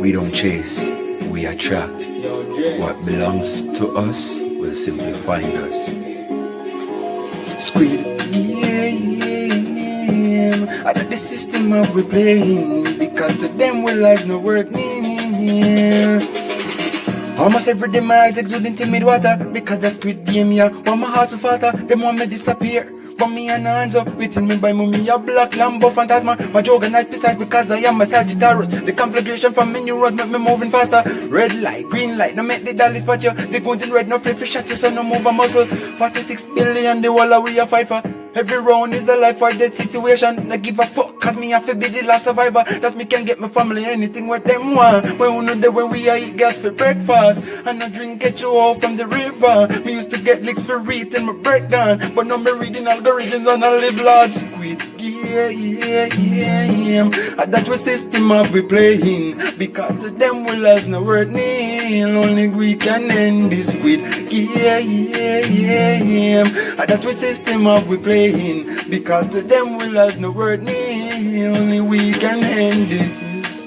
We don't chase, we attract. What belongs to us will simply find us. Squid game. I got the system of we playing, because to them we life no worth near. Almost every day my eyes exuding timid water, because that squid game, yeah. Want my heart to falter, them want me disappear. But me and hands up, within me by me a black Lambo Phantasma. My joke nice precise because I am a Sagittarius. The conflagration from me neurons make me moving faster. Red light, green light, no make the dolly spot you. The guns in red, no flip for shot you, so no move a muscle. 46 billion, the wall we a fight for. Every round is a life or death situation. No give a fuck, cause me have to be the last survivor. That's me can get my family anything what them want. When we know that when we eat gas for breakfast, and I drink get you out from the river. Me used to get licks for reading my breakdown, but now me reading algorithms and I live large. Squid game. And that was system of we playing, because to them we life no worth nil. Only we can end this squid game. And that was system of we playing, because to them we life no worth nil. Only we can end this.